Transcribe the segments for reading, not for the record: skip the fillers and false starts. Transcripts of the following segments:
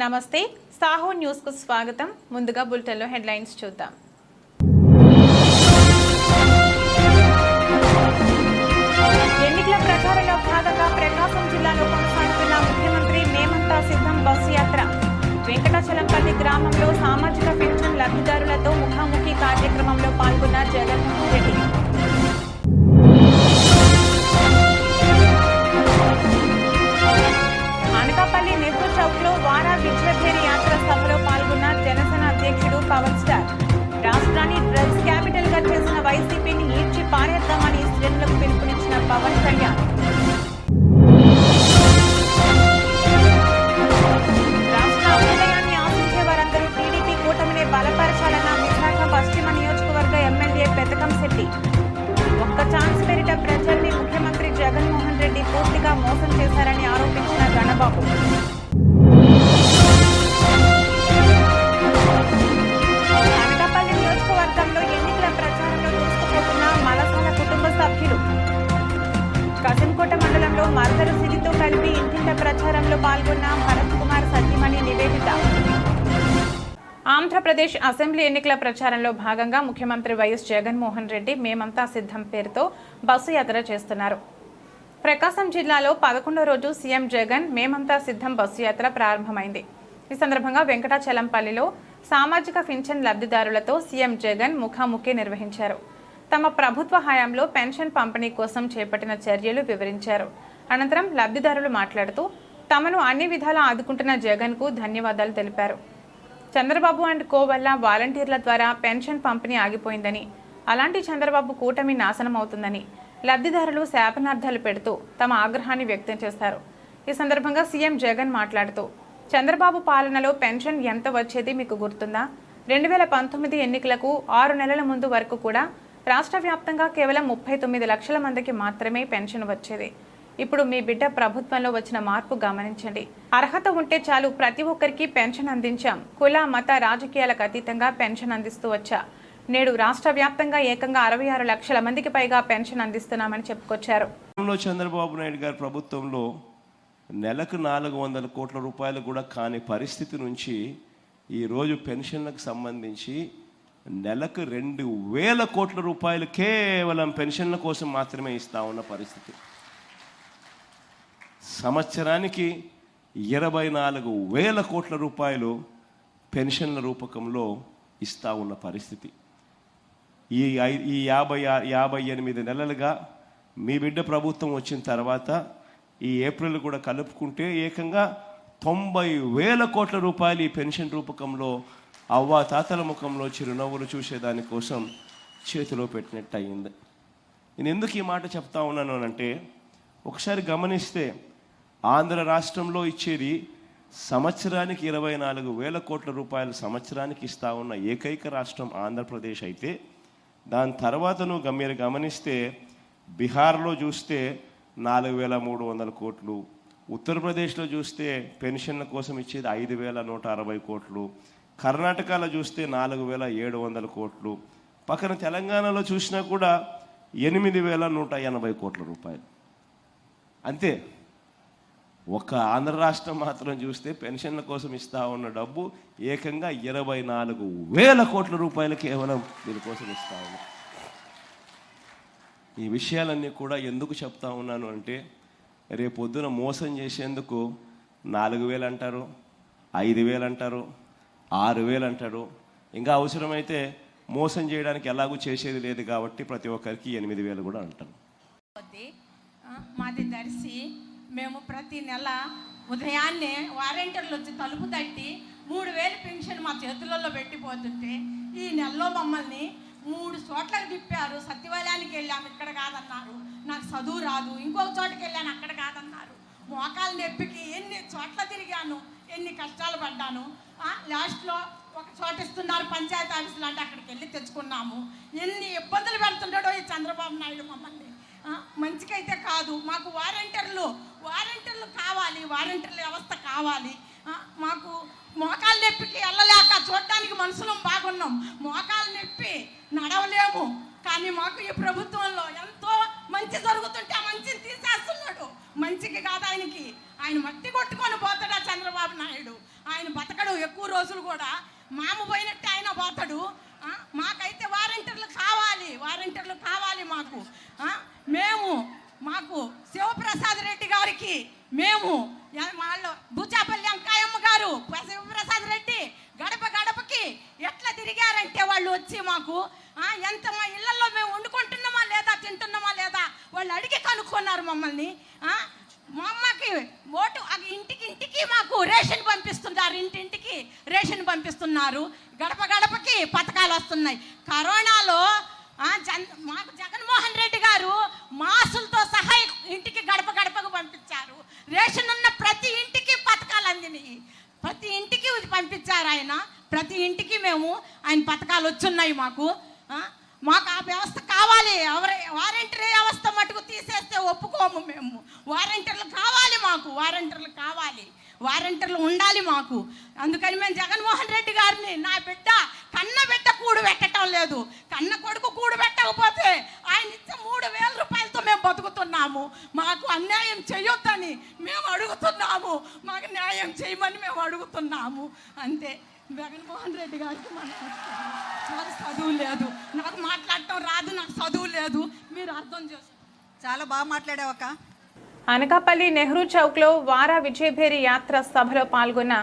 నమస్తే సాహో న్యూస్ కు స్వాగతం. ముందుగా బులెటిన్ లో హెడ్లైన్స్ చూద్దాం. ఎన్నికల ప్రచారంలో భాగంగా ప్రకాశం జిల్లాలో కొనసాగుతున్న ముఖ్యమంత్రి మేమంతా సిద్ధం బస్సు యాత్ర. వెంకటాచలంపల్లి గ్రామంలో సామాజిక పెన్షన్ లబ్ధిదారులతో ముఖాముఖి కార్యక్రమంలో పాల్గొన్న జగన్మోహన్ రెడ్డి. అనకాపల్లి నెహ్రూ చౌక్ లో వారా విజయభేరి యాత్ర సభలో పాల్గొన్న జనసేన అధ్యక్షుడు పవన్ స్టార్. రాష్ట్రాన్ని డ్రగ్స్ క్యాపిటల్ గా చేసిన వైసీపీని ఈడ్చి పారేద్దామని శ్రేణులకు పిలుపునిచ్చిన పవన్ కళ్యాణ్. రాష్ట్ర అభ్యుదయాన్ని ఆశించే వారందరూ టీడీపీ కూటమిని బలపరచాలన్న విశాఖ పశ్చిమ నియోజకవర్గ ఎమ్మెల్యే పెతకం శెట్టి. ఒక్క ఛాన్స్ పేరిట ప్రజల్ని ముఖ్యమంత్రి జగన్మోహన్ రెడ్డి పూర్తిగా మోసం చేశారని ఆరోపించిన గణబాబు. అనకాపల్లి నియోజకవర్గంలో ఎన్నికల ప్రచారంలో దూసుకుపోతున్న మలసాల కుటుంబ సభ్యులు. కసింకోట మండలంలో మర్దలు సిరితో కలిపి ఇంటింట ప్రచారంలో పాల్గొన్న భరత్ కుమార్ సతీమణి నివేదిత. ఆంధ్రప్రదేశ్ అసెంబ్లీ ఎన్నికల ప్రచారంలో భాగంగా ముఖ్యమంత్రి వైఎస్ జగన్మోహన్ రెడ్డి మేమంతా సిద్ధం పేరుతో బస్సు యాత్ర చేస్తున్నారు. ప్రకాశం జిల్లాలో 11వ రోజు సీఎం జగన్ మేమంతా సిద్ధం బస్సు యాత్ర ప్రారంభమైంది. ఈ సందర్భంగా వెంకటాచలంపల్లిలో సామాజిక పింఛన్ లబ్ధిదారులతో సీఎం జగన్ ముఖాముఖి నిర్వహించారు. తమ ప్రభుత్వ హయాంలో పెన్షన్ పంపిణీ కోసం చేపట్టిన చర్యలు వివరించారు. అనంతరం లబ్ధిదారులు మాట్లాడుతూ తమను అన్ని విధాలా ఆదుకుంటున్న జగన్కు ధన్యవాదాలు తెలిపారు. చంద్రబాబు అండ్ కో వల్ల వాలంటీర్ల ద్వారా పెన్షన్ పంపిణీ ఆగిపోయిందని, అలాంటి చంద్రబాబు కూటమి నాశనం అవుతుందని లబ్ధిదారులు శాపనార్థాలు పెడుతూ తమ ఆగ్రహాన్ని వ్యక్తం చేశారు. ఈ సందర్భంగా సీఎం జగన్ మాట్లాడుతూ చంద్రబాబు పాలనలో పెన్షన్ ఎంత వచ్చేది మీకు గుర్తుందా? 2019 ఎన్నికలకు 6 నెలల ముందు వరకు కూడా రాష్ట్ర వ్యాప్తంగా కేవలం 39 లక్షల మందికి మాత్రమే పెన్షన్ వచ్చేది. ఇప్పుడు మీ బిడ్డ ప్రభుత్వంలో వచ్చిన మార్పు గమనించండి. అర్హత ఉంటే చాలు ప్రతి ఒక్కరికి పెన్షన్ అందించాం. కుల మత రాజకీయాలకు అతీతంగా పెన్షన్ అందిస్తూ వచ్చా. నేడు రాష్ట్ర వ్యాప్తంగా ఏకంగా 66 లక్షల మందికి పైగా పెన్షన్ అందిస్తున్నామని చెప్పుకొచ్చారు. చంద్రబాబు నాయుడు గారి ప్రభుత్వంలో నెలకు 400 కోట్ల రూపాయలు కూడా కాని పరిస్థితి నుంచి ఈరోజు పెన్షన్లకు సంబంధించి నెలకు 2000 కోట్ల రూపాయలు కేవలం పెన్షన్ల కోసం మాత్రమే ఇస్తా ఉన్న పరిస్థితి. సంవత్సరానికి 24,000 కోట్ల రూపాయలు పెన్షన్ల రూపకంలో ఇస్తా ఉన్న పరిస్థితి. ఈ 58 నెలలుగా మీ బిడ్డ ప్రభుత్వం వచ్చిన తర్వాత ఈ ఏప్రిల్ కూడా కలుపుకుంటే ఏకంగా 90,000 కోట్ల రూపాయలు ఈ పెన్షన్ రూపకంలో అవ్వాతాతల ముఖంలో చిరునవ్వులు చూసేదానికోసం చేతిలో పెట్టినట్టు అయింది. నేను ఎందుకు ఈ మాట చెప్తా ఉన్నాను అంటే, ఒకసారి గమనిస్తే ఆంధ్ర రాష్ట్రంలో ఇచ్చేది సంవత్సరానికి 24,000 కోట్ల రూపాయలు సంవత్సరానికి ఇస్తా ఉన్న ఏకైక రాష్ట్రం ఆంధ్రప్రదేశ్ అయితే, దాని తర్వాత మీరు గమనిస్తే బీహార్లో చూస్తే 4,300 కోట్లు, ఉత్తరప్రదేశ్లో చూస్తే పెన్షన్ల కోసం ఇచ్చేది 5,160 కోట్లు, కర్ణాటకలో చూస్తే 4,700 కోట్లు, పక్కన తెలంగాణలో చూసినా కూడా 8,180 కోట్ల రూపాయలు. అంతే. ఒక ఆంధ్ర రాష్ట్రం మాత్రం చూస్తే పెన్షన్ల కోసం ఇస్తా ఉన్న డబ్బు ఏకంగా 24,000 కోట్ల రూపాయలు కేవలం దీనికోసం ఇస్తా ఉన్నా. ఈ విషయాలన్నీ కూడా ఎందుకు చెప్తా ఉన్నాను అంటే, రేపొద్దున మోసం చేసేందుకు 4,000 అంటారు, 5,000 అంటారు, 6,000 అంటారు. ఇంకా అవసరమైతే మోసం చేయడానికి ఎలాగూ చేసేది లేదు కాబట్టి ప్రతి ఒక్కరికి 8,000 కూడా అంటారు. మాది దర్శి. మేము ప్రతి నెల ఉదయాన్నే వాలంటీర్లు వచ్చి తలుపు తట్టి 3,000 పెన్షన్ మా చేతులలో పెట్టిపోతుంటే, ఈ నెలలో మమ్మల్ని 3 చోట్లకు తిప్పారు. సచివాలయానికి వెళ్ళాము, ఇక్కడ కాదన్నారు. నాకు చదువు రాదు. ఇంకొక చోటకి వెళ్ళాను, అక్కడ కాదన్నారు. మోకాలు నొప్పికి ఎన్ని చోట్ల తిరిగాను, ఎన్ని కష్టాలు పడ్డాను. లాస్ట్లో ఒక చోట ఇస్తున్నారు పంచాయతీ ఆఫీసులు అంటే అక్కడికి వెళ్ళి తెచ్చుకున్నాము. ఎన్ని ఇబ్బందులు పెడుతున్నాడో ఈ చంద్రబాబు నాయుడు మమ్మల్ని. మంచికైతే కాదు. మాకు వాలంటీర్లు కావాలి, వాలంటీర్ల వ్యవస్థ కావాలి. మాకు మోకాలు నొప్పికి వెళ్ళలేక చూడడానికి మనుషులం బాగున్నాం. మోకాలు నొప్పి నడవలేము. కానీ మాకు ఈ ప్రభుత్వంలో ఎంతో మంచి జరుగుతుంటే ఆ మంచిని తీసేస్తున్నాడు. మంచికి కాదు ఆయనకి. ఆయన మట్టి కొట్టుకొని పోతాడా చంద్రబాబు నాయుడు? ఆయన రోజులు కూడా మామ పోయినట్టే ఆయన పోతాడు. మాకైతే వారంటీర్లు కావాలి మాకు. మాకు శివప్రసాద్ రెడ్డి గారికి వాళ్ళు బుచ్చాపల్లి అంకాయమ్మ గారు శివప్రసాద్ రెడ్డి గడప గడపకి ఎట్లా తిరిగారంటే వాళ్ళు వచ్చి మాకు ఎంత మా ఇళ్లలో మేము వండుకుంటున్నామా లేదా తింటున్నామా లేదా వాళ్ళు అడిగి కనుక్కున్నారు మమ్మల్ని. మా అమ్మకి ఓటు ఇంటికి మాకు రేషన్ పంపిస్తున్నారు, ఇంటింటికి రేషన్ పంపిస్తున్నారు, గడప గడపకి పథకాలు వస్తున్నాయి. కరోనాలో మాకు జగన్మోహన్ రెడ్డి గారు మాసులతో సహా ఇంటికి గడప గడపకు పంపించారు. రేషన్ ఉన్న ప్రతి ఇంటికి పథకాలు అందినాయి, ప్రతి ఇంటికి పంపించారు ఆయన. ప్రతి ఇంటికి ఆయన పథకాలు వచ్చున్నాయి మాకు. మాకు ఆ వ్యవస్థ కావాలి. వారంటీర్ వ్యవస్థ మటుకు తీసేస్తే ఒప్పుకోము మేము. వారంటీర్లు కావాలి మాకు, వారంటీర్లు ఉండాలి మాకు. అందుకని మేము జగన్మోహన్ రెడ్డి గారిని, నా బిడ్డ కన్న బిడ్డ కూడు పెట్టడం లేదు, కన్న కొడుకు కూడు పెట్టకపోతే ఆయన ఇచ్చే 3,000 రూపాయలతో మేము బతుకుతున్నాము. మాకు అన్యాయం చేయొద్దని మేము అడుగుతున్నాము, మాకు న్యాయం చేయమని మేము అడుగుతున్నాము. అంతే. జగన్మోహన్ రెడ్డి గారికి నాకు చదువు లేదు, నాకు మాట్లాడటం రాదు, నాకు చదువు లేదు, మీరు అర్థం చేసుకో. చాలా బాగా మాట్లాడావక్క. అనకాపల్లి నెహ్రూ చౌక్లో వారా విజయభేరి యాత్ర సభలో పాల్గొన్న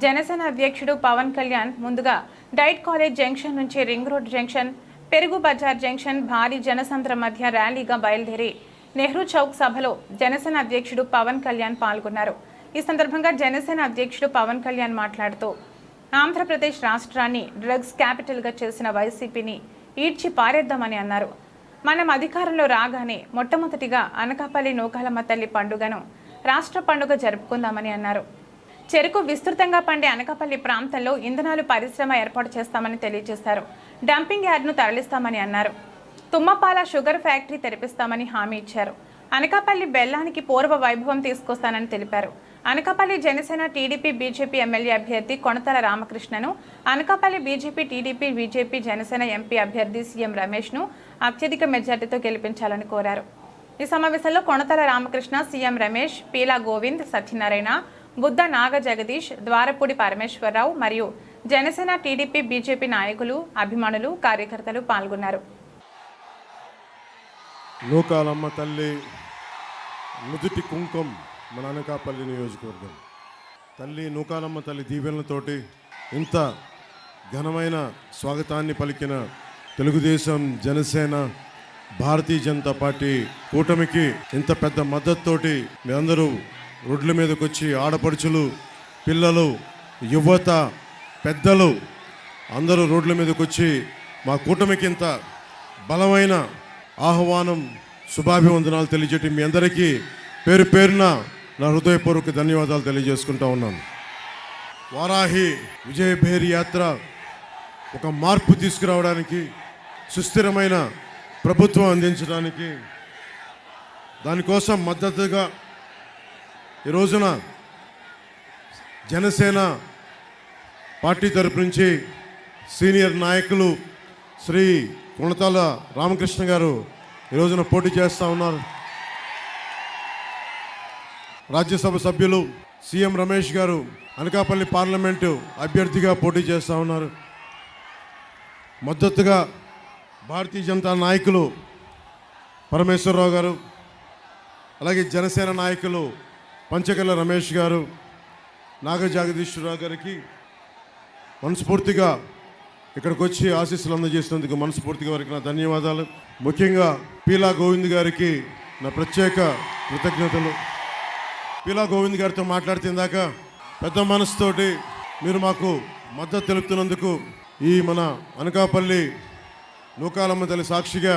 జనసేన అధ్యక్షుడు పవన్ కళ్యాణ్ ముందుగా డైట్ కాలేజ్ జంక్షన్ నుంచి రింగ్ రోడ్ జంక్షన్, పెరుగు బజార్ జంక్షన్ భారీ జనసంద్రం మధ్య ర్యాలీగా బయలుదేరి నెహ్రూ చౌక్ సభలో జనసేన అధ్యక్షుడు పవన్ కళ్యాణ్ పాల్గొన్నారు. ఈ సందర్భంగా జనసేన అధ్యక్షుడు పవన్ కళ్యాణ్ మాట్లాడుతూ ఆంధ్రప్రదేశ్ రాష్ట్రాన్ని డ్రగ్స్ క్యాపిటల్గా చేసిన వైసీపీని ఈడ్చి పారేద్దామని అన్నారు. మనం అధికారంలో రాగానే మొట్టమొదటిగా అనకాపల్లి నూకాలమ్మ తల్లి పండుగను రాష్ట్ర పండుగ జరుపుకుందామని అన్నారు. చెరుకు విస్తృతంగా పండే అనకాపల్లి ప్రాంతంలో ఇంధనాలు పరిశ్రమ ఏర్పాటు చేస్తామని తెలియజేశారు. డంపింగ్ యార్డ్ను తరలిస్తామని అన్నారు. తుమ్మపాల షుగర్ ఫ్యాక్టరీ తెరిపిస్తామని హామీ ఇచ్చారు. అనకాపల్లి బెల్లానికి పూర్వ వైభవం తీసుకొస్తానని తెలిపారు. Anakapalli Janasena TDP BJP MLA అభ్యర్థి కొణతల రామకృష్ణను, Anakapalli BJP TDP BJP Janasena MP అభ్యర్థి సీఎం రమేష్ను అత్యధిక మెజార్టీతో గెలిపించాలని కోరారు. ఈ సమావేశంలో కొణతల రామకృష్ణ, సీఎం రమేష్, పీలా గోవింద్, సత్యనారాయణ, బుద్ధ నాగ జగదీష్, ద్వారపూడి పరమేశ్వరరావు మరియు జనసేన టీడీపీ బీజేపీ నాయకులు, అభిమానులు, కార్యకర్తలు పాల్గొన్నారు. నూకాలమ్మ తల్లి నుదుటి కుంకుమ మన అనకాపల్లి నియోజకవర్గం. తల్లి నూకాలమ్మ తల్లి దీవెనలతోటి ఇంత ఘనమైన స్వాగతాన్ని పలికిన తెలుగుదేశం, జనసేన, భారతీయ జనతా పార్టీ కూటమికి ఇంత పెద్ద మద్దతుతోటి మీ అందరూ రోడ్ల మీదకి వచ్చి ఆడపడుచులు, పిల్లలు, యువత, పెద్దలు అందరూ రోడ్ల మీదకి వచ్చి మా కూటమికి ఇంత బలమైన ఆహ్వానం, శుభాభివందనాలు తెలియజేయటం మీ అందరికీ పేరు పేరున నా హృదయపూర్వక ధన్యవాదాలు తెలియజేసుకుంటా ఉన్నాను. వారాహి విజయభేరి యాత్ర ఒక మార్పు తీసుకురావడానికి, సుస్థిరమైన ప్రభుత్వం అందించడానికి, దానికోసం మద్దతుగా ఈ రోజున జనసేన పార్టీ తరపు నుంచి సీనియర్ నాయకులు శ్రీ కొణతాల రామకృష్ణ గారు ఈ రోజున పోటీ చేస్తూ ఉన్నారు. రాజ్యసభ సభ్యులు సీఎం రమేష్ గారు అనకాపల్లి పార్లమెంటు అభ్యర్థిగా పోటీ చేస్తూ ఉన్నారు. మద్దతుగా భారతీయ జనతా నాయకులు పరమేశ్వరరావు గారు, అలాగే జనసేన నాయకులు పంచకల్ల రమేష్ గారు, నాగ జగదీశ్వరరావు గారికి మనస్ఫూర్తిగా ఇక్కడికి వచ్చి ఆశీస్సులు అందజేసినందుకు మనస్ఫూర్తిగా వారికి నా ధన్యవాదాలు. ముఖ్యంగా పీలా గోవింద్ గారికి నా ప్రత్యేక కృతజ్ఞతలు. పీలా గోవింద్ గారితో మాట్లాడుతుందాక పెద్ద మనసుతోటి మీరు మాకు మద్దతు తెలుపుతున్నందుకు ఈ మన అనకాపల్లి నూకాలమ్మ తల్లి సాక్షిగా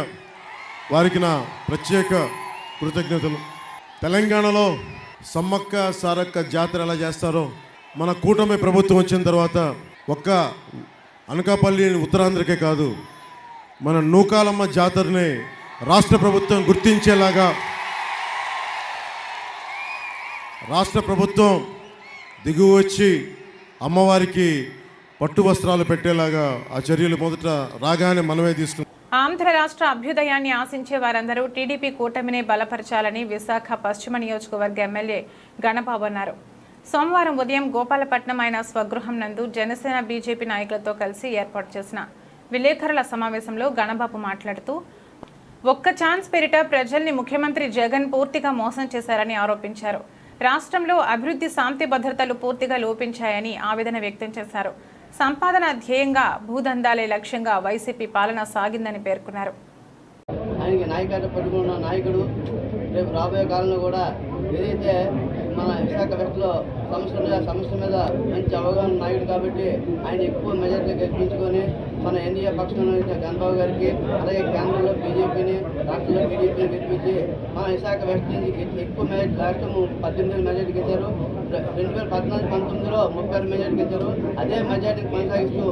వారికి నా ప్రత్యేక కృతజ్ఞతలు. తెలంగాణలో సమ్మక్క సారక్క జాతర ఎలా చేస్తారో మన కూటమి ప్రభుత్వం వచ్చిన తర్వాత ఒక్క అనకాపల్లి ఉత్తరాంధ్రకే కాదు, మన నూకాలమ్మ జాతరని రాష్ట్ర ప్రభుత్వం గుర్తించేలాగా, రాష్ట్ర ప్రభుత్వం దిగువ వచ్చి అమ్మవారికి పట్టు వస్త్రాలు పెట్టేలాగా ఆ చర్యలు మొదట రాగానే మనమే తీసుకున్నాం. ఆంధ్ర రాష్ట్ర అభ్యుదయాన్ని ఆశించే వారందరూ టీడీపీ కూటమిని బలపరచాలని విశాఖ పశ్చిమ నియోజకవర్గ ఎమ్మెల్యే గణబాబు అన్నారు. సోమవారం ఉదయం గోపాలపట్నం ఆయన స్వగృహం నందు జనసేన బీజేపీ నాయకులతో కలిసి ఏర్పాటు చేసిన విలేకరుల సమావేశంలో గణబాబు మాట్లాడుతూ ఒక్క ఛాన్స్ పేరిట ప్రజల్ని ముఖ్యమంత్రి జగన్ పూర్తిగా మోసం చేశారని ఆరోపించారు. రాష్ట్రంలో అభివృద్ధి శాంతి భద్రతలు పూర్తిగా లోపించాయని ఆవేదన వ్యక్తం చేశారు. సంపాదన ధ్యేయంగా భూదందాలే లక్ష్యంగా వైసీపీ పాలన సాగిందని పేర్కొన్నారు. ఆయనకి నాయకత్వం పట్టుకున్న నాయకుడు రేపు రాబోయే కాలంలో కూడా ఏదైతే మన విశాఖ వెస్ట్లో సమస్య మీద మంచి అవగాహన నాయకుడు కాబట్టి ఆయన ఎక్కువ మెజార్టీ గెలిపించుకొని మన ఎన్డీఏ పక్షంలో గణబాబు గారికి అలాగే కేంద్రంలో బీజేపీని రాష్ట్రంలో టీడీపీని గెలిపించి మన విశాఖ వెస్ట్ నుంచి ఎక్కువ మెజార్టీ రాష్ట్రం 18 మెజార్టీ గెలిచారు. 2014-19లో 36 మెజార్టీ గెలిచారు. అదే మెజార్టీ కొనసాగిస్తూ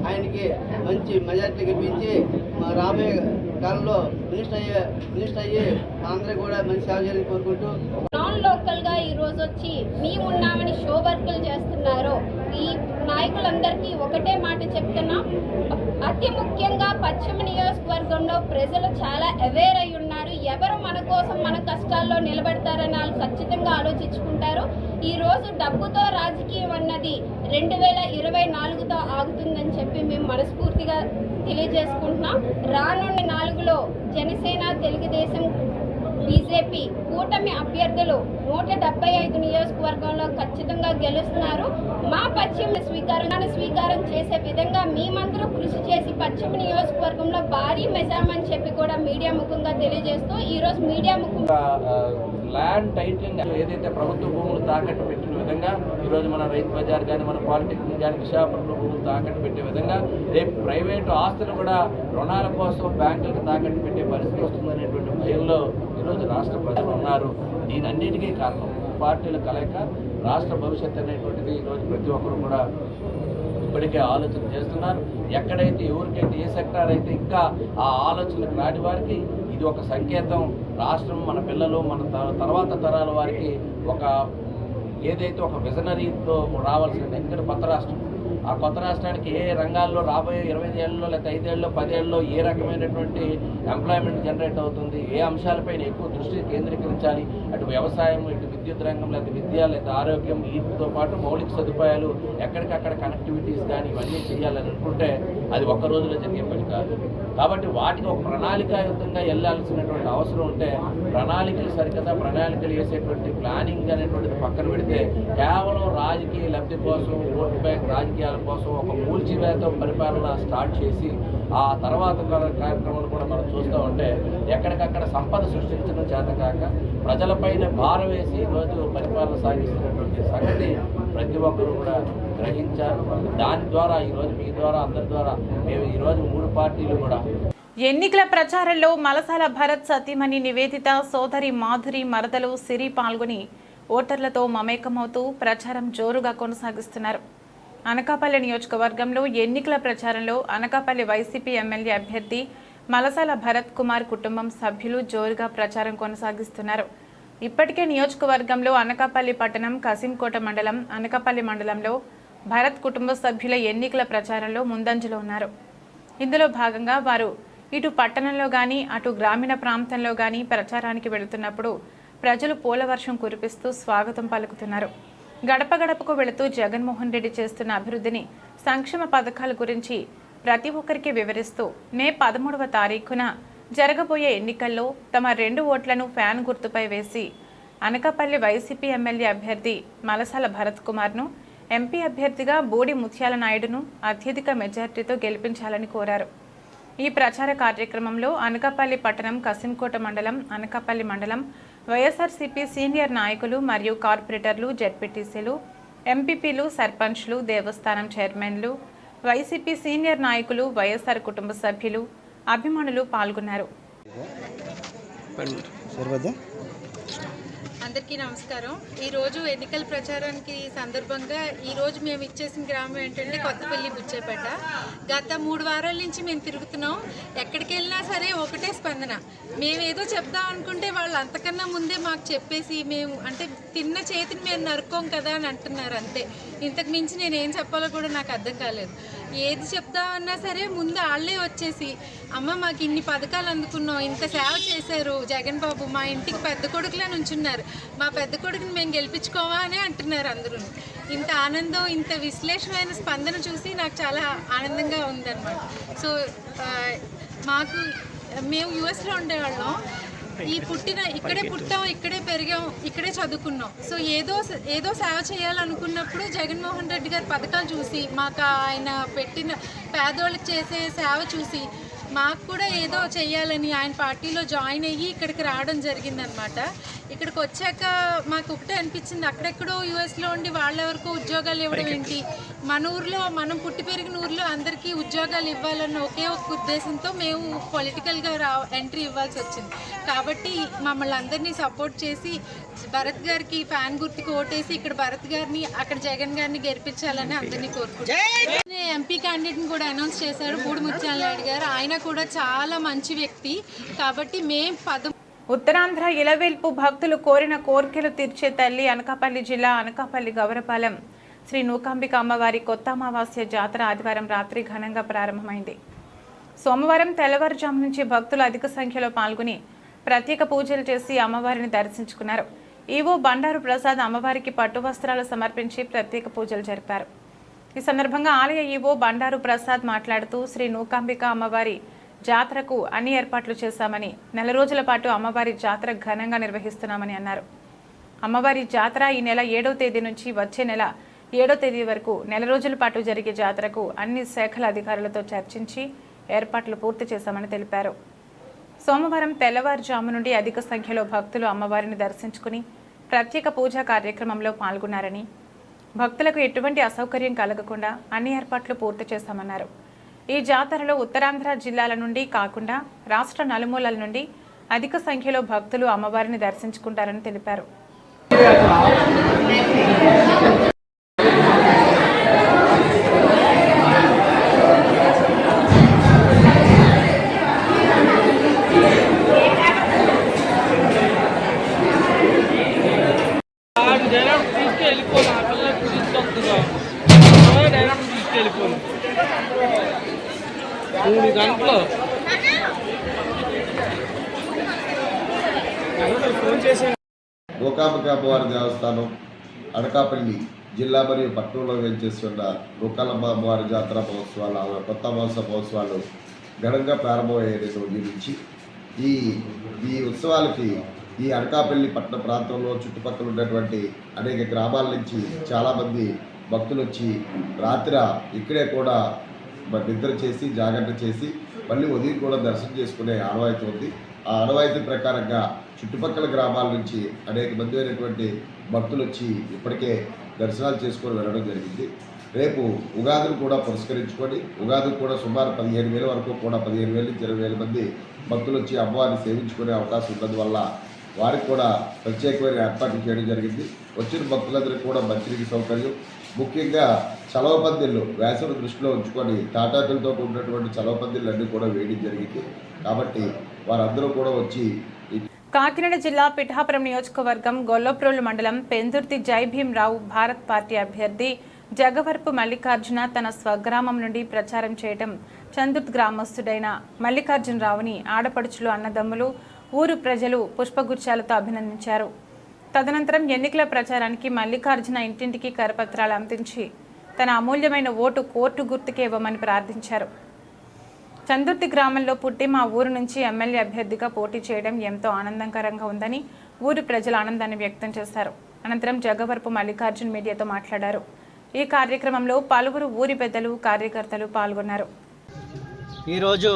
ఆయనకి మంచి మెజార్టీ గెలిపించి రాబోయే కాలంలో మినిస్టర్ అయ్యి అందరూ కూడా మంచి సేవ చేయాలని కోరుకుంటూ నాన్ లోకల్ గా ఈ రోజు వచ్చి మేము ఉన్నామని షో వర్కులు చేస్తున్నారు. ఈ నాయకులందరికీ ఒకటే మాట చెప్తున్నాం, అతి ముఖ్యంగా పశ్చిమ నియోజకవర్గంలో ప్రజలు చాలా అవేర్ అయి ఉన్నారు. ఎవరు మన కోసం మన కష్టాల్లో నిలబెడతారని వాళ్ళు ఖచ్చితంగా ఆలోచించుకుంటారు. ఈ రోజు డబ్బుతో రాజకీయం అన్నది 2024తో ఆగుతుందని చెప్పి మేము మనస్ఫూర్తిగా తెలియజేసుకుంటున్నాం. రానున్న 4లో జనసేన, తెలుగుదేశం, బీజేపీ కూటమి అభ్యర్థులు 175 నియోజకవర్గంలో ఖచ్చితంగా గెలుస్తున్నారు. మా పశ్చిమ స్వీకారం చేసే విధంగా మేమందరూ కృషి చేసి పశ్చిమ నియోజకవర్గంలో భారీ మెజామని చెప్పి కూడా మీడియా ముఖంగా తెలియజేస్తూ ఈరోజు మీడియా ముఖంగా ల్యాండ్ టైటిలింగ్ ఏదైతే ప్రభుత్వ భూములు తాకట్టు పెట్టిన విధంగా ఈరోజు మన రైతు బజార్ కానీ మన పాలిటెక్నిక్ కానీ విశాఖపట్నంలో భూములు తాకట్టు పెట్టే విధంగా రేపు ప్రైవేటు ఆస్తులు కూడా రుణాల కోసం బ్యాంకులకు తాకట్టు పెట్టే పరిస్థితి వస్తుందనేటువంటి భయంలో ఈరోజు రాష్ట్ర ప్రజలు ఉన్నారు. దీనన్నిటికీ కారణం పార్టీల కలయిక, రాష్ట్ర భవిష్యత్తు అనేటువంటిది ఈరోజు ప్రతి ఒక్కరు కూడా ఇప్పటికే ఆలోచన చేస్తున్నారు. ఎక్కడైతే ఎవరికైతే ఏ సెక్టార్ అయితే ఇంకా ఆ ఆలోచనకు రాని వారికి ఇది ఒక సంకేతం. రాష్ట్రం మన పిల్లలు మన తర్వాత తరాల వారికి ఒక ఏదైతే ఒక విజనరీతో రావాల్సింది. ఎందుకంటే కొత్త రాష్ట్రం, ఆ కొత్త రాష్ట్రానికి ఏ రంగాల్లో రాబోయే 25 ఏళ్ళలో లేకపోతే 5 ఏళ్ళలో 10 ఏళ్ళలో ఏ రకమైనటువంటి ఎంప్లాయ్మెంట్ జనరేట్ అవుతుంది, ఏ అంశాలపైన ఎక్కువ దృష్టి కేంద్రీకరించాలి, అటు వ్యవసాయం, ఇటు విద్యుత్ రంగం, లేకపోతే విద్య, లేదా ఆరోగ్యం, వీటితో పాటు మౌలిక సదుపాయాలు, ఎక్కడికక్కడ కనెక్టివిటీస్ కానీ ఇవన్నీ చేయాలని అనుకుంటే అది ఒక్క రోజులో జరిగే పని కాదు. కాబట్టి వాటికి ఒక ప్రణాళికాయుతంగా వెళ్ళాల్సినటువంటి అవసరం ఉంటే ప్రణాళికలు సరికదా ప్రణాళికలు వేసేటువంటి ప్లానింగ్ అనేటువంటిది పక్కన పెడితే కేవలం రాజకీయ లబ్ధి కోసం, ఓట్ బ్యాంక్ రాజకీయాల కోసం ఒక మూల్చివేత పరిపాలన స్టార్ట్ చేసి ఆ తర్వాత కార్యక్రమాలు కూడా మనం చూస్తూ ఉంటే ఎక్కడికక్కడ సంపద సృష్టించడం చేత కాక ప్రజలపైన భారం వేసి ఈరోజు పరిపాలన సాగిస్తున్నటువంటి సంగతి ప్రతి ఒక్కరూ కూడా గ్రహించారు. దాని ద్వారా ఈరోజు మీ ద్వారా అందరి ద్వారా మేము ఈరోజు 3 పార్టీలు కూడా ఎన్నికల ప్రచారంలో మలసాల భరత్, సతీమణి నివేదిత, సోదరి మాధురి, మరదలు సిరి పాల్గొని ఓటర్లతో మమేకమవుతూ ప్రచారం జోరుగా కొనసాగిస్తున్నారు. అనకాపల్లి నియోజకవర్గంలో ఎన్నికల ప్రచారంలో అనకాపల్లి వైసీపీ ఎమ్మెల్యే అభ్యర్థి మలసాల భరత్ కుమార్ కుటుంబం సభ్యులు జోరుగా ప్రచారం కొనసాగిస్తున్నారు. ఇప్పటికే నియోజకవర్గంలో అనకాపల్లి పట్టణం, కసింకోట మండలం, అనకాపల్లి మండలంలో భరత్ కుటుంబ సభ్యుల ఎన్నికల ప్రచారంలో ముందంజలో ఉన్నారు. ఇందులో భాగంగా వారు ఇటు పట్టణంలో కానీ అటు గ్రామీణ ప్రాంతంలో కానీ ప్రచారానికి వెళుతున్నప్పుడు ప్రజలు పూలవర్షం కురిపిస్తూ స్వాగతం పలుకుతున్నారు. గడప గడపకు వెళుతూ జగన్మోహన్ రెడ్డి చేస్తున్న అభివృద్ధిని, సంక్షేమ పథకాల గురించి ప్రతి ఒక్కరికి వివరిస్తూ మే 13వ తారీఖున జరగబోయే ఎన్నికల్లో తమ 2 ఓట్లను ఫ్యాన్ గుర్తుపై వేసి అనకాపల్లి వైసీపీ ఎమ్మెల్యే అభ్యర్థి మలసాల భరత్ కుమార్ను, ఎంపీ అభ్యర్థిగా బూడి ముత్యాల నాయుడును అత్యధిక మెజార్టీతో గెలిపించాలని కోరారు. ఈ ప్రచార కార్యక్రమంలో అనకాపల్లి పట్టణం, కసింకోట మండలం, అనకాపల్లి మండలం వైఎస్ఆర్సీపీ సీనియర్ నాయకులు మరియు కార్పొరేటర్లు, జెడ్పీటీసీలు, ఎంపీపీలు, సర్పంచ్లు, దేవస్థానం చైర్మన్లు, వైసీపీ సీనియర్ నాయకులు, వైఎస్ఆర్ కుటుంబ సభ్యులు, అభిమానులు పాల్గొన్నారు. అందరికీ నమస్కారం. ఈరోజు ఎన్నికల ప్రచారానికి సందర్భంగా ఈరోజు మేము ఇచ్చేసిన గ్రామం ఏంటంటే కొత్తపల్లి, బుచ్చేపేట. గత 3 వారాల నుంచి మేము తిరుగుతున్నాం. ఎక్కడికి వెళ్ళినా సరే ఒకటే స్పందన. మేమేదో చెప్దాం అనుకుంటే వాళ్ళు అంతకన్నా ముందే మాకు చెప్పేసి మేము అంటే తిన్న చేతిని మేము నరుకోం కదా అని అంటున్నారు. అంతే, ఇంతకు మించి నేనేం చెప్పాలో కూడా నాకు అర్థం కాలేదు. ఏది చెప్దామన్నా సరే ముందు వాళ్ళే వచ్చేసి అమ్మ మాకు ఇన్ని పథకాలు అందుకున్నాం, ఇంత సేవ చేశారు జగన్ బాబు, మా ఇంటికి పెద్ద కొడుకులా నుంచున్నారు, మా పెద్ద కొడుకుని మేము గెలిపించుకోవా అని అంటున్నారు అందరూ. ఇంత ఆనందం, ఇంత విశ్లేషమైన స్పందన చూసి నాకు చాలా ఆనందంగా ఉందన్నమాట. సో మేము యూఎస్లో ఉండేవాళ్ళం, ఇక్కడే పుట్టాం, ఇక్కడే పెరిగాం, ఇక్కడే చదువుకున్నాం. సో ఏదో సేవ చేయాలనుకున్నప్పుడు జగన్మోహన్ రెడ్డి గారి పథకాలు చూసి, మాకు ఆయన పెట్టిన పేదోళ్ళకి చేసే సేవ చూసి మాకు కూడా ఏదో చెయ్యాలని ఆయన పార్టీలో జాయిన్ అయ్యి ఇక్కడికి రావడం జరిగిందనమాట. ఇక్కడికి వచ్చాక మాకు ఒకటే అనిపించింది, అక్కడెక్కడో యూఎస్లో ఉండి వాళ్ళెవరికో ఉద్యోగాలు ఇవ్వడం ఏంటి, మన ఊర్లో మనం పుట్టి పెరిగిన ఊర్లో అందరికీ ఉద్యోగాలు ఇవ్వాలన్న ఒకే ఒక ఉద్దేశంతో మేము పొలిటికల్గా ఎంట్రీ ఇవ్వాల్సి వచ్చింది. కాబట్టి మమ్మల్ని అందరినీ సపోర్ట్ చేసి భరత్ గారికి ఫ్యాన్ గుర్తుకు ఓటేసి ఇక్కడ భరత్ గారిని, అక్కడ జగన్ గారిని గెలిపించాలని అందరినీ కోరుకుంటున్నాను. ఎంపీ క్యాండిడేట్ని కూడా అనౌన్స్ చేశారు బూడి ముత్యాల నాయుడు గారు. ఆయన కూడా చాలా మంచి వ్యక్తి. కాబట్టి ఉత్తరాంధ్ర ఇలవేల్పు భక్తులు కోరిన కోరికలు తీర్చే తల్లి అనకాపల్లి జిల్లా అనకాపల్లి గౌరపాలెం శ్రీ నూకాంబిక అమ్మవారి కొత్త అమావాస్య జాతర ఆదివారం రాత్రి ఘనంగా ప్రారంభమైంది. సోమవారం తెల్లవారుజాము నుంచి భక్తులు అధిక సంఖ్యలో పాల్గొని ప్రత్యేక పూజలు చేసి అమ్మవారిని దర్శించుకున్నారు. ఈవో బండారు ప్రసాద్ అమ్మవారికి పట్టు వస్త్రాలు సమర్పించి ప్రత్యేక పూజలు జరిపారు. ఈ సందర్భంగా ఆలయ ఈవో బండారు ప్రసాద్ మాట్లాడుతూ శ్రీ నూకాంబిక అమ్మవారి జాతరకు అన్ని ఏర్పాట్లు చేశామని, నెల రోజుల పాటు అమ్మవారి జాతర ఘనంగా నిర్వహిస్తున్నామని అన్నారు. అమ్మవారి జాతర ఈ నెల 7వ తేదీ నుంచి వచ్చే నెల 7వ తేదీ వరకు నెల రోజుల పాటు జరిగే జాతరకు అన్ని శాఖల అధికారులతో చర్చించి ఏర్పాట్లు పూర్తి చేశామని తెలిపారు. సోమవారం తెల్లవారుజాము నుండి అధిక సంఖ్యలో భక్తులు అమ్మవారిని దర్శించుకుని ప్రత్యేక పూజా కార్యక్రమంలో పాల్గొన్నారని, భక్తులకు ఎటువంటి అసౌకర్యం కలగకుండా అన్ని ఏర్పాట్లు పూర్తి చేశామన్నారు. ఈ జాతరలో ఉత్తరాంధ్ర జిల్లాల నుండి కాకుండా రాష్ట్ర నలుమూలల నుండి అధిక సంఖ్యలో భక్తులు అమ్మవారిని దర్శించుకుంటారని తెలిపారు. నూకాంబిక అమ్మవారి దేవస్థానం అనకాపల్లి జిల్లా మరియు పట్టణంలో వేంచేస్తున్న నూకాంబిక అమ్మవారి జాతర మహోత్సవాలు, కొత్త మహోత్సవాలు ఘనంగా ప్రారంభమయ్యే రోజు నుంచి ఈ ఉత్సవాలకి ఈ అనకాపల్లి పట్టణ ప్రాంతంలో చుట్టుపక్కల ఉన్నటువంటి అనేక గ్రామాల నుంచి చాలామంది భక్తులు వచ్చి రాత్రి ఇక్కడే కూడా నిద్ర చేసి జాగ్రత్త చేసి మళ్ళీ ఉదయం కూడా దర్శనం చేసుకునే ఆనవాయితీ ఉంది. ఆ ఆనవాయితీ ప్రకారంగా చుట్టుపక్కల గ్రామాల నుంచి అనేక మంది అయినటువంటి భక్తులు వచ్చి ఇప్పటికే దర్శనాలు చేసుకొని వెళ్ళడం జరిగింది. రేపు ఉగాదిని కూడా పురస్కరించుకొని ఉగాదికి కూడా సుమారు 15,000 వరకు కూడా 15,000 నుంచి 20,000 మంది భక్తులు వచ్చి అమ్మవారిని సేవించుకునే అవకాశం ఉన్నందువల్ల వారికి కూడా ప్రత్యేకమైన ఏర్పాట్లు చేయడం జరిగింది. వచ్చిన భక్తులందరికీ కూడా మంచినీటి సౌకర్యం, ముఖ్యంగా చలవ పందిళ్ళు వేసవి దృష్టిలో ఉంచుకొని తాటాకులతో ఉన్నటువంటి చలవ పందిళ్ళు అన్నీ కూడా వేయడం జరిగింది. కాబట్టి వారందరూ కూడా వచ్చి కాకినాడ జిల్లా పిఠాపురం నియోజకవర్గం గొల్లప్రోలు మండలం పెందుర్తి జై భీమ్రావు భారత్ పార్టీ అభ్యర్థి జగవర్పు మల్లికార్జున తన స్వగ్రామం నుండి ప్రచారం చేయడం చందుర్తి గ్రామస్తుడైన మల్లికార్జునరావుని ఆడపడుచులు, అన్నదమ్ములు, ఊరు ప్రజలు పుష్పగుచ్చాలతో అభినందించారు. తదనంతరం ఎన్నికల ప్రచారానికి మల్లికార్జున ఇంటింటికి కరపత్రాలు అందించి తన అమూల్యమైన ఓటు కోర్టు గుర్తుకే ఇవ్వమని ప్రార్థించారు. చందుర్తి గ్రామంలో పుట్టి మా ఊరు నుంచి ఎమ్మెల్యే అభ్యర్థిగా పోటీ చేయడం ఎంతో ఆనందకరంగా ఉందని ఊరి ప్రజలు ఆనందాన్ని వ్యక్తం చేశారు. అనంతరం జగవర్పు మల్లికార్జున్ మీడియాతో మాట్లాడారు. ఈ కార్యక్రమంలో పలువురు ఊరి పెద్దలు, కార్యకర్తలు పాల్గొన్నారు. ఈరోజు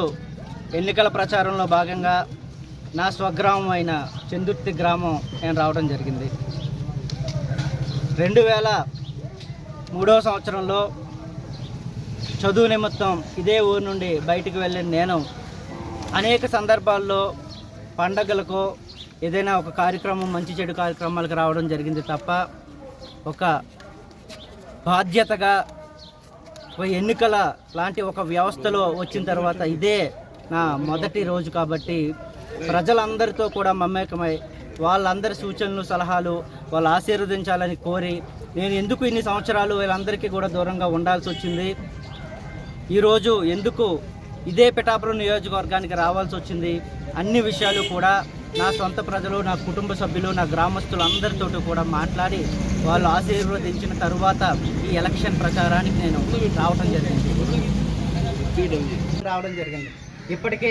ఎన్నికల ప్రచారంలో భాగంగా నా స్వగ్రామం అయిన చందుర్తి గ్రామం నేను రావడం జరిగింది. 2003వ సంవత్సరంలో చదువు నిమిత్తం ఇదే ఊరు నుండి బయటికి వెళ్ళిన నేను అనేక సందర్భాల్లో పండగలకు ఏదైనా ఒక కార్యక్రమం, మంచి చెడు కార్యక్రమాలకు రావడం జరిగింది తప్ప ఒక బాధ్యతగా ఒక ఎన్నికల లాంటి ఒక వ్యవస్థలో వచ్చిన తర్వాత ఇదే నా మొదటి రోజు. కాబట్టి ప్రజలందరితో కూడా మమేకమై వాళ్ళందరి సూచనలు, సలహాలు వాళ్ళు ఆశీర్వదించాలని కోరి నేను ఎందుకు ఇన్ని సంవత్సరాలు వీళ్ళందరికీ కూడా దూరంగా ఉండాల్సి వచ్చింది, ఈరోజు ఎందుకు ఇదే పిఠాపురం నియోజకవర్గానికి రావాల్సి వచ్చింది, అన్ని విషయాలు కూడా నా సొంత ప్రజలు, నా కుటుంబ సభ్యులు, నా గ్రామస్తులు అందరితో కూడా మాట్లాడి వాళ్ళు ఆశీర్వదించిన తరువాత ఈ ఎలక్షన్ ప్రచారానికి నేను రావడం జరిగింది. ఇప్పటికే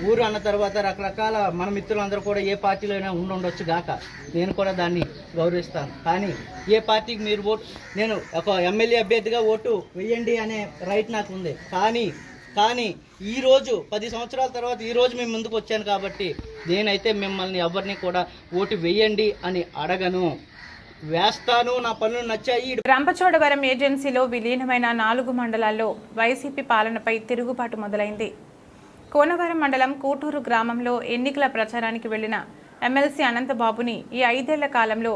ఊరు అన్న తర్వాత రకరకాల మన మిత్రులందరూ కూడా ఏ పార్టీలో అయినా ఉండొచ్చు గాక, నేను కూడా దాన్ని గౌరవిస్తాను. కానీ ఏ పార్టీకి మీరు నేను ఒక ఎమ్మెల్యే అభ్యర్థిగా ఓటు వేయండి అనే రైట్ నాకు ఉంది. కానీ ఈరోజు 10 సంవత్సరాల తర్వాత ఈరోజు మేము ముందుకు వచ్చాను కాబట్టి నేనైతే మిమ్మల్ని ఎవరిని కూడా ఓటు వేయండి అని అడగను, వేస్తాను. నా పనులు నచ్చాయి. రంపచోడవరం ఏజెన్సీలో విలీనమైన 4 మండలాల్లో వైసీపీ పాలనపై తిరుగుబాటు మొదలైంది. కోనవరం మండలం కూటూరు గ్రామంలో ఎన్నికల ప్రచారానికి వెళ్లిన ఎమ్మెల్సీ అనంతబాబుని ఈ 5 ఏళ్ల కాలంలో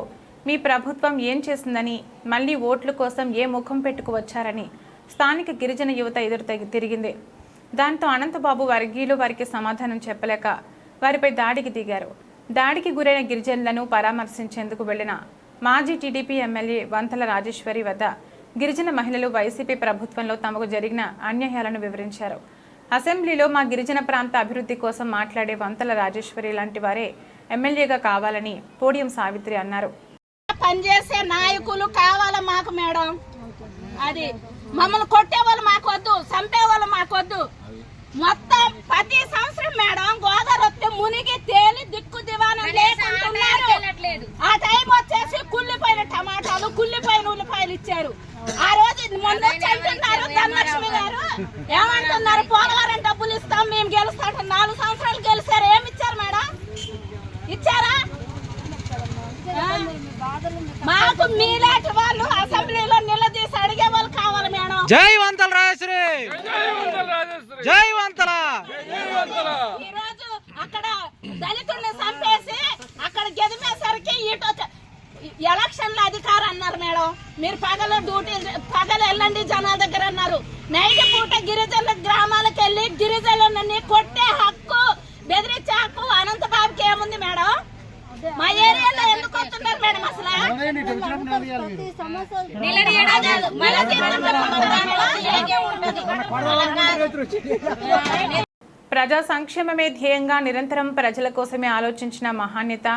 మీ ప్రభుత్వం ఏం చేసిందని, మళ్లీ ఓట్ల కోసం ఏ ముఖం పెట్టుకు వచ్చారని స్థానిక గిరిజన యువత ఎదురు తిరిగింది. దాంతో అనంతబాబు వర్గీయులు వారికి సమాధానం చెప్పలేక వారిపై దాడికి దిగారు. దాడికి గురైన గిరిజనులను పరామర్శించేందుకు వెళ్లిన మాజీ టీడీపీ ఎమ్మెల్యే వంతల రాజేశ్వరి వద్ద గిరిజన మహిళలు వైసీపీ ప్రభుత్వంలో తమకు జరిగిన అన్యాయాలను వివరించారు. అసెంబ్లీలో మా గిరిజన ప్రాంత అభివృద్ధి కోసం మాట్లాడే వంతల రాజేశ్వరి లాంటి వారే ఎమ్మెల్యేగా కావాలని పోడియం సావిత్రి అన్నారు. పనిచేసే నాయకులు కావాలా మాకు మేడం. అది మమ్మల్ని కొట్టే వాళ్ళు మాకొద్దు, చంపే వాళ్ళు మాకొద్దు. మొత్తం ప్రతి సంవత్సరం మేడం గోదావరి వస్తే మునిగి తేలి దిక్కు దివానం లేకుంటున్నారు. ఆ టైం వచ్చేసి కుళ్ళిపోయిన టమాటాలు, కుళ్ళిపోయిన ఉల్లిపాయలు ఇచ్చారు. ఆ రోజు మొన్న అంటున్నారు ధనలక్ష్మి గారు ఏమంటున్నారు, పోలవరం డబ్బులు ఇస్తాం మేము గెలుస్తాం. 4 సంవత్సరాలు గెలిచారు, ఏమి ఇచ్చారు మేడం? ఇచ్చారా? మాకు మీలాంటి వాళ్ళు అసెంబ్లీలో నిలదీసి అడిగే వాళ్ళు కావాలి మేడం. జై వంతల రాజేశ్వరి, జై వంతల. ఈ రోజు అక్కడ దళితుల్ని చంపేసి అక్కడ గెదిమేసరికి ఇటు ఎలక్షన్ల అధికారం అన్నారు మేడం. మీరు పగలు వెళ్ళండి జనాల దగ్గర అన్నారు. నైట్ పూట గిరిజనుల గ్రామాలకు వెళ్ళి గిరిజనులని కొట్టే హక్కు, బెదిరించే హక్కు అనంతబాబుకి ఏముంది మేడం? మా ఏరియాలో ఎందుకు వస్తున్నారు మేడం? అసలు ప్రజా సంక్షేమమే ధ్యేయంగా నిరంతరం ప్రజల కోసమే ఆలోచించిన మహానేత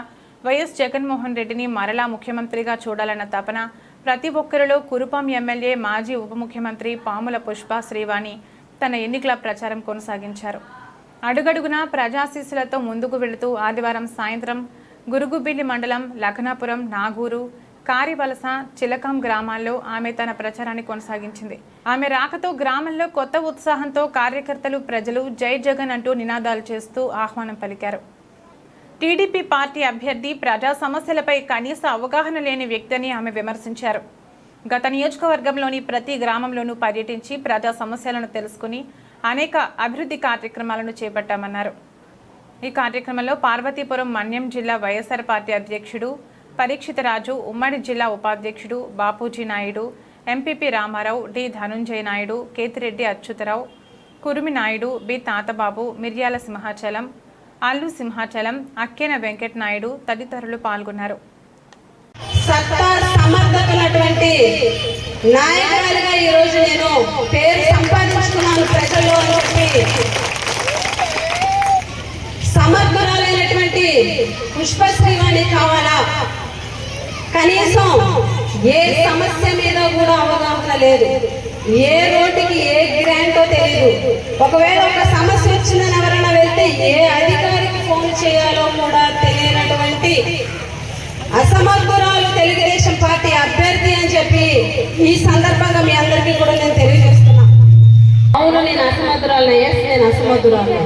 వైఎస్ జగన్మోహన్ రెడ్డిని మరలా ముఖ్యమంత్రిగా చూడాలన్న తపన ప్రతి ఒక్కరిలో కురుపాం ఎమ్మెల్యే మాజీ ఉప ముఖ్యమంత్రి పాముల పుష్ప శ్రీవాణి తన ఎన్నికల ప్రచారం కొనసాగించారు. అడుగడుగునా ప్రజాశీస్సులతో ముందుకు వెళుతూ ఆదివారం సాయంత్రం గురుగుబిల్లి మండలం లఖనాపురం, నాగూరు, కారివలస, చిలకం గ్రామాల్లో ఆమె తన ప్రచారాన్ని కొనసాగించింది. ఆమె రాకతో గ్రామంలో కొత్త ఉత్సాహంతో కార్యకర్తలు, ప్రజలు జై జగన్ అంటూ నినాదాలు చేస్తూ ఆహ్వానం పలికారు. టీడీపీ పార్టీ అభ్యర్థి ప్రజా సమస్యలపై కనీస అవగాహన లేని వ్యక్తి అని ఆమె విమర్శించారు. గత నియోజకవర్గంలోని ప్రతి గ్రామంలోనూ పర్యటించి ప్రజా సమస్యలను తెలుసుకుని అనేక అభివృద్ధి కార్యక్రమాలను చేపట్టామన్నారు. ఈ కార్యక్రమంలో పార్వతీపురం మన్యం జిల్లా వైఎస్ఆర్ పార్టీ అధ్యక్షుడు పరీక్షితరాజు, ఉమ్మడి జిల్లా ఉపాధ్యక్షుడు Bapuji Naidu, MPP Ramarao, D Dhananjaya Naidu, Ketireddy Achyutarao, Kurumi Naidu, B Tatababu, Miryala Simhachalam, Allu Simhachalam, Akkena Venkata Naidu తదితరులు పాల్గొన్నారు. సమర్థకులటువంటి నాయకులుగా ఈ రోజు నేను పేరు సంపాదించుకున్నాను ప్రజల్లో అని చెప్పి సమర్థురాలైనటువంటి పుష్ప శ్రీవాణి కావాలా? కనీసం ఏ సమస్య మీద కూడా అవగాహన లేదు, ఏ రోడ్డుకి ఏ గ్రాంటో తెలియదు. ఒకవేళ ఒక సమస్య వచ్చిందని ఎవరైనా వెళ్తే ఏ అధికారికి ఫోన్ చేయాలో కూడా తెలియనటువంటి అసమర్థురాలు తెలుగుదేశం పార్టీ అభ్యర్థి అని చెప్పి ఈ సందర్భంగా మీ అందరికీ కూడా నేను తెలియజేస్తున్నా. అవును, నేను అసమర్థురాలు.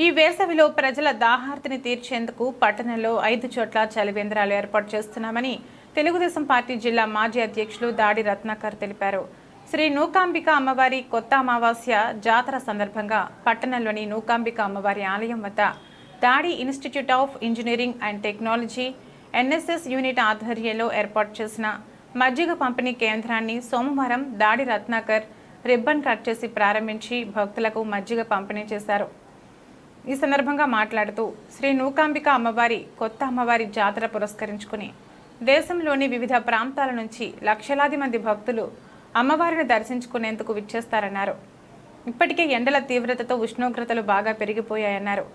ఈ వేసవిలో ప్రజల దాహార్తిని తీర్చేందుకు పట్టణంలో 5 చోట్ల చలివేంద్రాలు ఏర్పాటు చేస్తున్నామని తెలుగుదేశం పార్టీ జిల్లా మాజీ అధ్యక్షులు దాడి రత్నాకర్ తెలిపారు. శ్రీ నూకాంబిక అమ్మవారి కొత్త అమావాస్య జాతర సందర్భంగా పట్టణంలోని నూకాంబిక అమ్మవారి ఆలయం వద్ద దాడి institute of engineering and technology NSS unit ఆధ్వర్యంలో ఏర్పాటు చేసిన మజ్జిగ పంపిణీ కేంద్రాన్ని సోమవారం దాడి రత్నాకర్ రిబ్బన్ కట్ చేసి ప్రారంభించి భక్తులకు మజ్జిగ పంపిణీ చేశారు. ఈ సందర్భంగా మాట్లాడుతూ శ్రీ నూకాంబిక అమ్మవారి కొత్త అమ్మవారి జాతర పురస్కరించుకుని దేశంలోని వివిధ ప్రాంతాల నుంచి లక్షలాది మంది భక్తులు అమ్మవారిని దర్శించుకునేందుకు విచ్చేస్తారన్నారు. ఇప్పటికే ఎండల తీవ్రతతో ఉష్ణోగ్రతలు బాగా పెరిగిపోయాయన్నారు.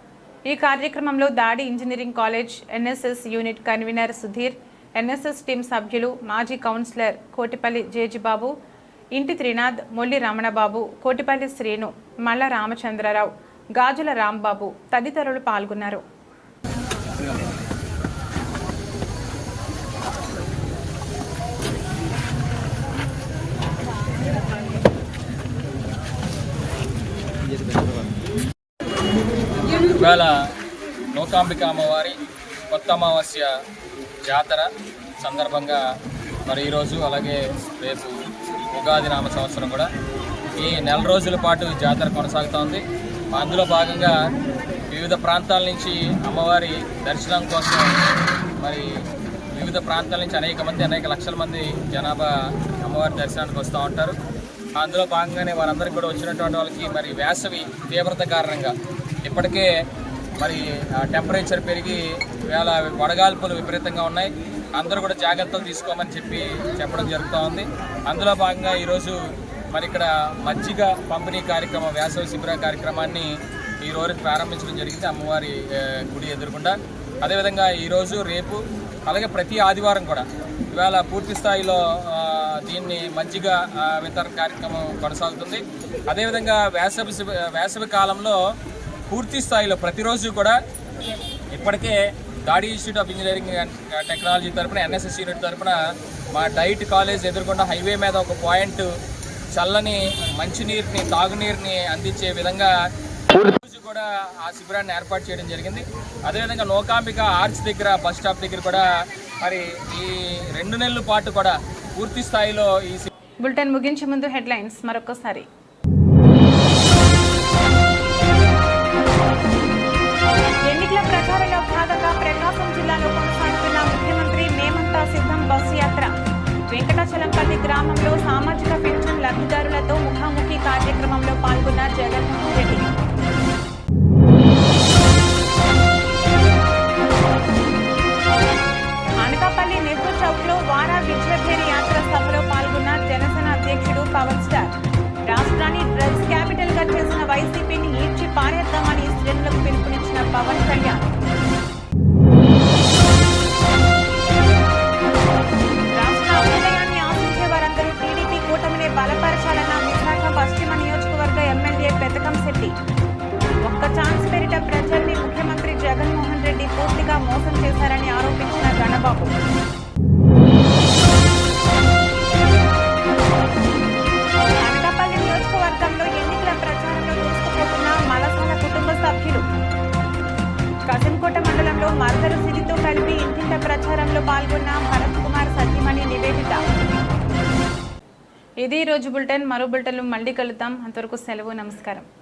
ఈ కార్యక్రమంలో దాడి engineering college NSS unit convener Sudheer, NSS team సభ్యులు, మాజీ కౌన్సిలర్ కోటిపల్లి జేజిబాబు, ఇంటి త్రినాథ్, మొల్లి రమణబాబు, కోటిపల్లి శ్రీను, మల్ల రామచంద్రరావు, గాజుల రాంబాబు తదితరులు పాల్గొన్నారు. ఇవాళ నూకాంబిక అమ్మవారి కొత్త అమావాస్య జాతర సందర్భంగా మరి ఈరోజు అలాగే రేపు ఉగాది నామ సంవత్సరం కూడా ఈ నెల రోజుల పాటు జాతర కొనసాగుతోంది. అందులో భాగంగా వివిధ ప్రాంతాల నుంచి అమ్మవారి దర్శనం కోసం మరి వివిధ ప్రాంతాల నుంచి అనేక లక్షల మంది జనాభా అమ్మవారి దర్శనానికి వస్తూ ఉంటారు. అందులో భాగంగానే వారందరికీ కూడా వచ్చినటువంటి వాళ్ళకి మరి వేసవి తీవ్రత కారణంగా ఇప్పటికే మరి టెంపరేచర్ పెరిగి వేళ వడగాల్పులు విపరీతంగా ఉన్నాయి. అందరూ కూడా జాగ్రత్తలు తీసుకోమని చెప్పడం జరుగుతూ ఉంది. అందులో భాగంగా ఈరోజు మరి ఇక్కడ మజ్జిగ పంపిణీ కార్యక్రమం, వేసవి శిబిర కార్యక్రమాన్ని ఈరోజు ప్రారంభించడం జరిగింది అమ్మవారి గుడి ఎదురుగుండా. అదేవిధంగా ఈరోజు రేపు అలాగే ప్రతి ఆదివారం కూడా ఇవాళ పూర్తి స్థాయిలో దీన్ని మజ్జిగ వితరణ కార్యక్రమం కొనసాగుతుంది. అదేవిధంగా వేసవి కాలంలో పూర్తి స్థాయిలో ప్రతిరోజు కూడా ఇప్పటికే దాడి institute of engineering and technology తరఫున ఎన్ఎస్ఎస్ యూనిట్ తరఫున మా డైట్ కాలేజ్ ఎదుర్కొన్న హైవే మీద ఒక పాయింట్ చల్లని మంచినీరుని, తాగునీరుని అందించే విధంగా రోజు కూడా ఆ శిబిరాన్ని ఏర్పాటు చేయడం జరిగింది. అదేవిధంగా నూకాంబిక ఆర్చ్ దగ్గర బస్ స్టాప్ దగ్గర కూడా మరి ఈ 2 నెలల పాటు కూడా పూర్తి స్థాయిలో ఈ బులెటిన్ ముగించే ముందు హెడ్లైన్స్ మరొకసారి. ఎన్నికల ప్రచారంలో భాగంగా ప్రకాశం జిల్లాలో కొనసాగుతున్న ముఖ్యమంత్రి మేమంతా సిద్ధం బస్సు యాత్ర. వెంకటాచలంపల్లి గ్రామంలో సామాజిక పెన్షన్ లబ్ధిదారులతో ముఖాముఖి కార్యక్రమంలో పాల్గొన్న జగన్మోహన్ రెడ్డి. అనకాపల్లి నెహ్రూ చౌక్లో వారా విజయభేరి యాత్ర సభలో పాల్గొన్న జనసేన అధ్యక్షుడు పవన్ స్టార్. రాష్ట్రాన్ని డ్రగ్స్ క్యాపిటల్ గా చేసిన వైసీపీని ఈడ్చి పారేద్దామని శ్రేణులకు పిలుపునిచ్చిన పవన్ కళ్యాణ్. రాష్ట్ర అభ్యుదయాన్ని ఆశించే వారందరూ టీడీపీ కూటమిని బలపరచాలన్న విశాఖ పశ్చిమ నియోజకవర్గ ఎమ్మెల్యే పెతకం శెట్టి. ఒక్క ఛాన్స్ పేరిట ప్రజల్ని ముఖ్యమంత్రి జగన్మోహన్ రెడ్డి పూర్తిగా మోసం చేశారని ఆరోపించిన గణబాబు. అనకాపల్లి నియోజకవర్గంలో ఎన్నికల ప్రచారంలో దూసుకుపోతున్న మలసాల కుటుంబ సభ్యులు. కసింకోట మండలంలో మరదలు సిరితో కలిపి ఇంటింట ప్రచారంలో పాల్గొన్న భరత్ కుమార్ సతీమణి నివేదిత. ఇది రోజు బులెటిన్. మరో బులెటిన్లో మళ్ళీ కలుద్దాం. అంతవరకు సెలవు. నమస్కారం.